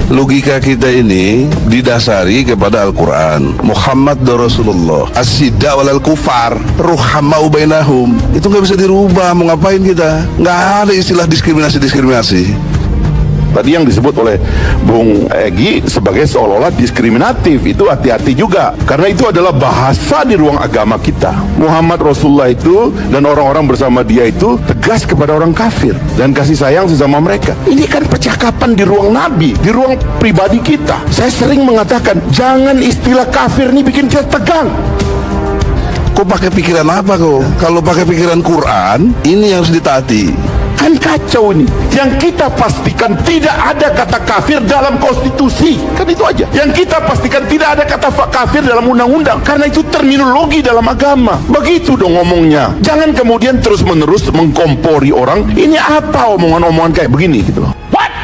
Logika kita ini didasari kepada Al-Quran. Muhammad Rasulullah, as-sidda walal kufar, ruhamau bainahum. Itu nggak bisa dirubah. Mau ngapain kita? Nggak ada istilah diskriminasi. Tadi yang disebut oleh Bung Egy sebagai seolah-olah diskriminatif, itu hati-hati juga, karena itu adalah bahasa di ruang agama kita. Muhammad Rasulullah itu dan orang-orang bersama dia itu tegas kepada orang kafir dan kasih sayang sesama mereka. Ini kan percakapan di ruang Nabi, di ruang pribadi kita. Saya sering mengatakan, jangan istilah kafir ini bikin kita tegang. Kok pakai pikiran apa kok? Kalau pakai pikiran Quran, ini yang harus ditaati. Kan kacau ini. Yang kita pastikan tidak ada kata kafir dalam konstitusi. Kan itu aja. Yang kita pastikan tidak ada kata kafir dalam undang-undang. Karena itu terminologi dalam agama. Begitu dong ngomongnya. Jangan kemudian terus-menerus mengkompori orang. Ini apa omongan-omongan kayak begini gitu loh. What?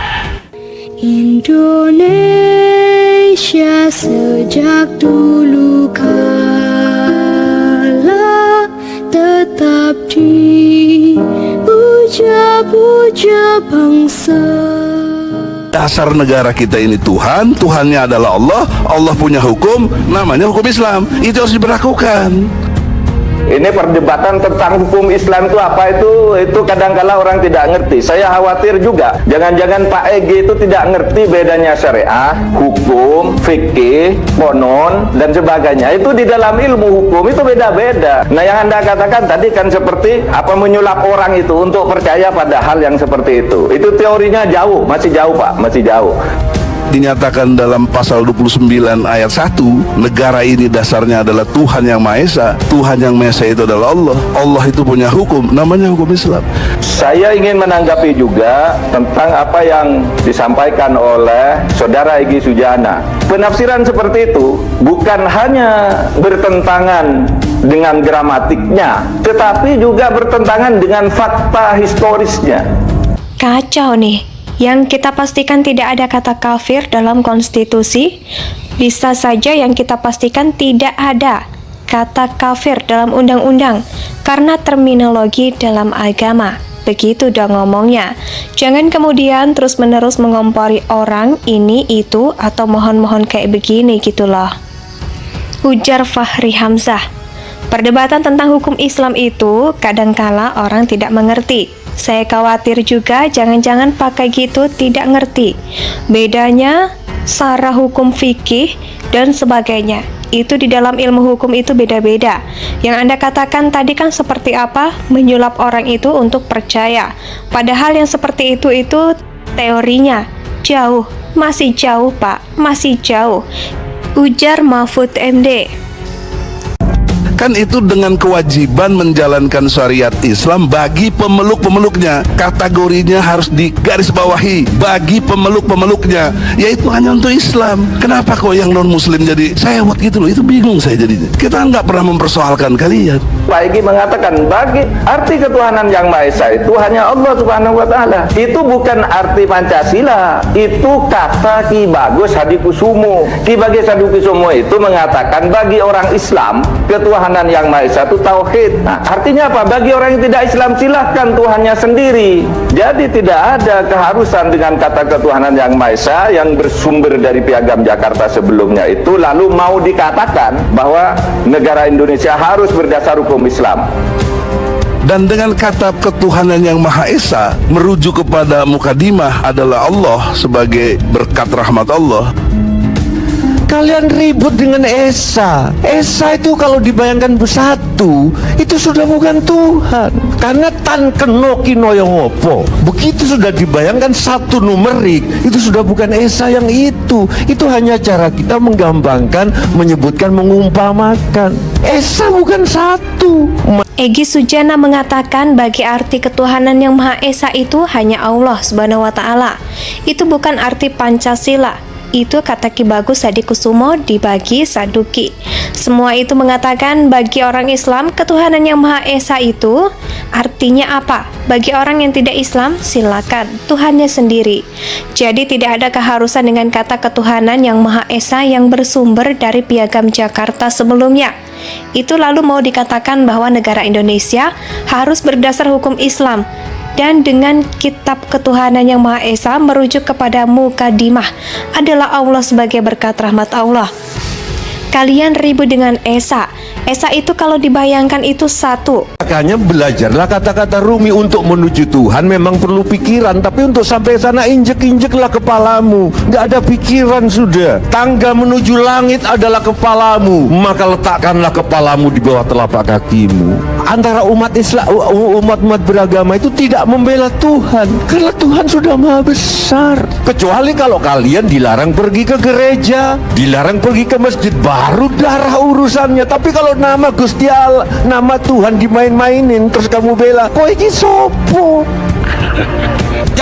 Indonesia sejak dulu kala tetap dipuja-puja bangsa. Dasar negara kita ini Tuhan, Tuhannya adalah Allah, Allah punya hukum, namanya hukum Islam. Itu harus diberlakukan. Ini perdebatan tentang hukum Islam itu apa, itu kadang-kala orang tidak ngerti. Saya khawatir juga jangan-jangan Pak Egy itu tidak ngerti bedanya syariah, hukum, fikih, konon dan sebagainya. Itu di dalam ilmu hukum itu beda-beda. Nah, yang Anda katakan tadi kan seperti apa, menyulap orang itu untuk percaya pada hal yang seperti itu. Itu teorinya jauh, masih jauh Pak, masih jauh. Dinyatakan dalam pasal 29 ayat 1, negara ini dasarnya adalah Tuhan yang Maha Esa. Tuhan yang Maha Esa itu adalah Allah. Allah itu punya hukum, namanya hukum Islam. Saya ingin menanggapi juga tentang apa yang disampaikan oleh Saudara Egy Sujana. Penafsiran seperti itu bukan hanya bertentangan dengan gramatiknya, tetapi juga bertentangan dengan fakta historisnya. Kacau nih. Yang kita pastikan tidak ada kata kafir dalam konstitusi, bisa saja yang kita pastikan tidak ada kata kafir dalam undang-undang karena terminologi dalam agama. Begitu dong ngomongnya. Jangan kemudian terus-menerus mengompori orang ini itu atau mohon-mohon kayak begini gitu loh. Ujar Fahri Hamzah. Perdebatan tentang hukum Islam itu kadangkala orang tidak mengerti. Saya khawatir juga jangan-jangan pakai gitu tidak ngerti bedanya sara hukum fikih dan sebagainya. Itu di dalam ilmu hukum itu beda-beda. Yang Anda katakan tadi kan seperti apa? Menyulap orang itu untuk percaya. Padahal yang seperti itu teorinya jauh, masih jauh Pak, masih jauh. Ujar Mahfud MD. Kan itu dengan kewajiban menjalankan syariat Islam bagi pemeluk-pemeluknya. Kategorinya harus digarisbawahi bagi pemeluk-pemeluknya, yaitu hanya untuk Islam. Kenapa kok yang non-muslim jadi sewot gitu loh? Itu bingung saya jadinya. Kita nggak pernah mempersoalkan kalian. Pak Egy mengatakan bagi arti ketuhanan yang Maha Esa itu hanya Allah Subhanahu wa Ta'ala. Itu bukan arti Pancasila, itu kata Ki Bagus Hadikusumo. Ki Bagus Hadikusumo itu mengatakan bagi orang Islam ketuhanan yang Maha Esa itu tauhid. Nah, artinya apa? Bagi orang yang tidak Islam silahkan Tuhannya sendiri. Jadi tidak ada keharusan dengan kata ketuhanan yang Maha Esa yang bersumber dari Piagam Jakarta sebelumnya itu lalu mau dikatakan bahwa negara Indonesia harus berdasar hukum Islam. Dan dengan kata ketuhanan yang Maha Esa merujuk kepada mukadimah adalah Allah sebagai berkat rahmat Allah. Kalian ribut dengan Esa. Esa itu kalau dibayangkan bersatu, itu sudah bukan Tuhan. Karena tan keno kinoyong opo. Begitu sudah dibayangkan satu numerik, itu sudah bukan Esa yang itu. Itu hanya cara kita menggambarkan, menyebutkan, mengumpamakan. Esa bukan satu. Egy Sujana mengatakan bagi arti ketuhanan yang Maha Esa itu hanya Allah Subhanahu wa Ta'ala. Itu bukan arti Pancasila. Itu kata Ki Bagus Hadikusumo dibagi Saduki. Semua itu mengatakan bagi orang Islam ketuhanan yang Maha Esa itu artinya apa? Bagi orang yang tidak Islam silakan Tuhannya sendiri. Jadi tidak ada keharusan dengan kata ketuhanan yang Maha Esa yang bersumber dari Piagam Jakarta sebelumnya. Itu lalu mau dikatakan bahwa negara Indonesia harus berdasar hukum Islam. dan dengan kitab ketuhanan yang Maha Esa merujuk kepada mukadimah adalah Allah sebagai berkat rahmat Allah. Kalian ribut dengan Esa. Esa itu kalau dibayangkan itu satu. Makanya belajarlah kata-kata Rumi. Untuk menuju Tuhan memang perlu pikiran, tapi untuk sampai sana injek-injeklah kepalamu. Nggak ada pikiran sudah. Tangga menuju langit adalah kepalamu, maka letakkanlah kepalamu di bawah telapak kakimu. Antara umat Islam, umat-umat beragama itu tidak membela Tuhan, karena Tuhan sudah maha besar. Kecuali kalau kalian dilarang pergi ke gereja, dilarang pergi ke masjid, baru darah urusannya. Tapi kalau nama Gusti Allah, nama Tuhan dimain-mainin terus kamu bela, kok ini sopo?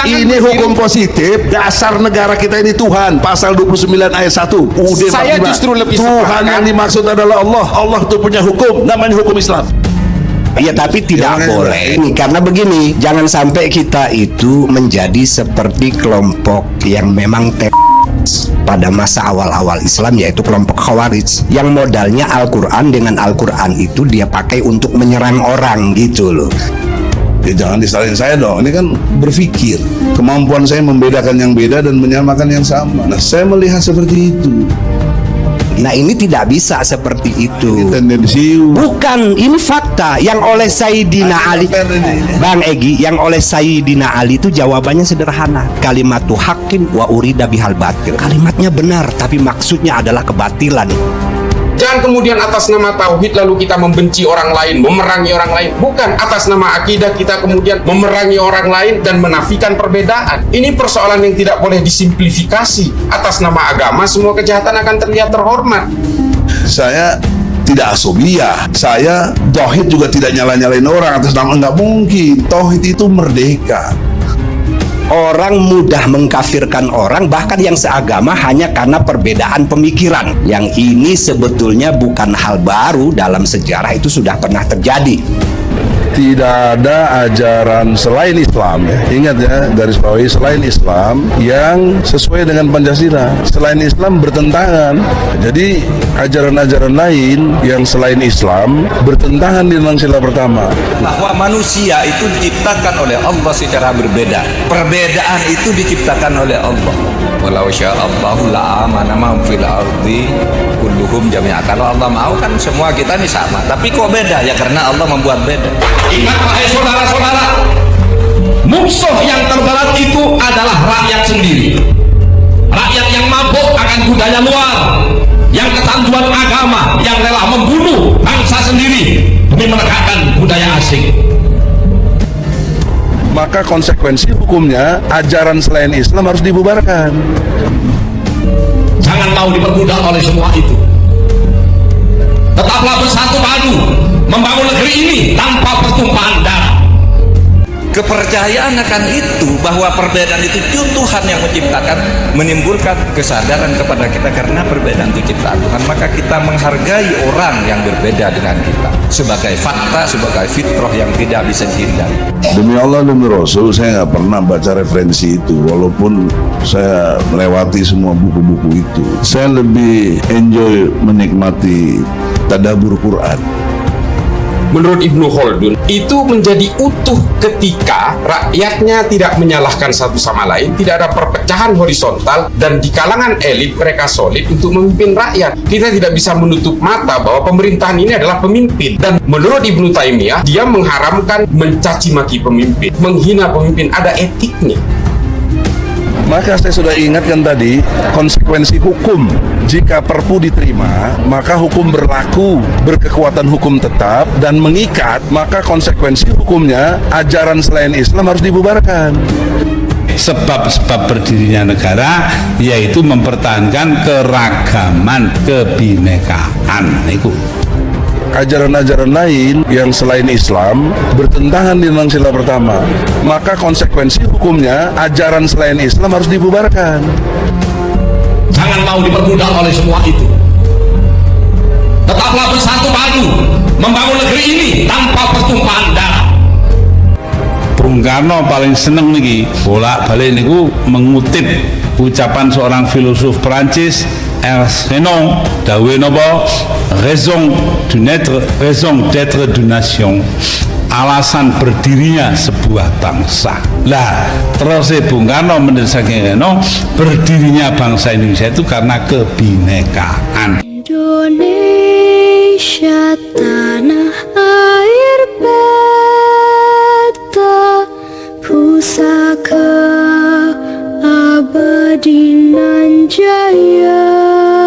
Ini hukum positif. Dasar negara kita ini Tuhan. Pasal 29 ayat 1 UUD 45. Saya justru lebih Tuhan sepakat. yang dimaksud adalah Allah. Allah itu punya hukum, namanya hukum Islam. Iya, tapi tidak boleh. Ini karena begini, jangan sampai kita itu menjadi seperti kelompok yang memang pada masa awal-awal Islam, yaitu kelompok Khawarij yang modalnya Al-Quran. Dengan Al-Quran itu dia pakai untuk menyerang orang gitu loh. Ya jangan disalahin saya dong. Ini kan berpikir. Kemampuan saya membedakan yang beda dan menyamakan yang sama. Nah, saya melihat seperti itu. Nah, ini tidak bisa seperti itu. Tendensius. Bukan, ini fakta yang oleh Sayyidina Ali. Bang Egy, yang oleh Sayyidina Ali itu jawabannya sederhana. Kalimatu haqqin wa urida bihal batil. Kalimatnya benar, tapi maksudnya adalah kebatilan. Jangan kemudian atas nama tauhid lalu kita membenci orang lain, memerangi orang lain. Bukan atas nama akidah kita kemudian memerangi orang lain dan menafikan perbedaan. Ini persoalan yang tidak boleh disimplifikasi. Atas nama agama semua kejahatan akan terlihat terhormat. Saya tidak asobiah. Saya tauhid juga tidak nyala-nyalain orang atas nama, nggak mungkin. Tauhid itu merdeka. Orang mudah mengkafirkan orang, bahkan yang seagama, hanya karena perbedaan pemikiran. Yang ini sebetulnya bukan hal baru, dalam sejarah itu sudah pernah terjadi. Tidak ada ajaran selain Islam, ya. Ingat ya, garis bawahi, selain Islam yang sesuai dengan Pancasila. Selain Islam bertentangan. Jadi ajaran-ajaran lain yang selain Islam bertentangan dengan sila pertama. Bahwa manusia itu diciptakan oleh Allah secara berbeda. Perbedaan itu diciptakan oleh Allah. Walau sya'allahu la'amana man fil ardi kulluhum jami'a. Kalau Allah mau kan semua kita ini sama. Tapi kok beda? Ya karena Allah membuat beda. Ingat wahai saudara-saudara, musuh yang terberat itu adalah rakyat sendiri. Rakyat yang mabuk akan budaya luar, yang kecanduan agama, yang rela membunuh bangsa sendiri demi menegakkan budaya asing. Maka konsekuensi hukumnya ajaran selain Islam harus dibubarkan. Jangan mau diperbudak oleh semua itu. Tetaplah bersatu padu membangun negeri ini tanpa pertumpahan darah. Kepercayaan akan itu, bahwa perbedaan itu Tuhan yang menciptakan, menimbulkan kesadaran kepada kita karena perbedaan itu ciptaan Tuhan. Maka kita menghargai orang yang berbeda dengan kita sebagai fakta, sebagai fitrah yang tidak bisa dihindari. Demi Allah, demi Rasul, saya nggak pernah baca referensi itu. Walaupun saya melewati semua buku-buku itu, saya lebih enjoy menikmati tadabbur Quran. Menurut Ibnu Khaldun, itu menjadi utuh ketika rakyatnya tidak menyalahkan satu sama lain, tidak ada perpecahan horizontal, dan di kalangan elit mereka solid untuk memimpin rakyat. Kita tidak bisa menutup mata bahwa pemerintahan ini adalah pemimpin. Dan menurut Ibnu Taimiyah, dia mengharamkan mencaci maki pemimpin, menghina pemimpin, ada etiknya. Maka saya sudah ingatkan tadi konsekuensi hukum. Jika perpu diterima, maka hukum berlaku, berkekuatan hukum tetap dan mengikat. Maka konsekuensi hukumnya ajaran selain Islam harus dibubarkan. Sebab-sebab berdirinya negara yaitu mempertahankan keragaman, kebinekaan. Itu Ajaran-ajaran lain yang selain Islam bertentangan dengan sila pertama, maka konsekuensi hukumnya ajaran selain Islam harus dibubarkan. Jangan mau diperbudak oleh semua itu. Tetaplah bersatu padu membangun negeri ini tanpa pertumpahan darah. Bung Karno paling seneng nih bolak-balik niku mengutip ucapan seorang filosof Perancis, Ernst Renan, dawe napa, raison d'être d'une nation. alasan berdirinya sebuah bangsa. Lah, terus Bung Karno mendesakan berdirinya bangsa Indonesia itu karena kebinekaan. Indonesia tanah air beta, pusaka abadi nan jaya.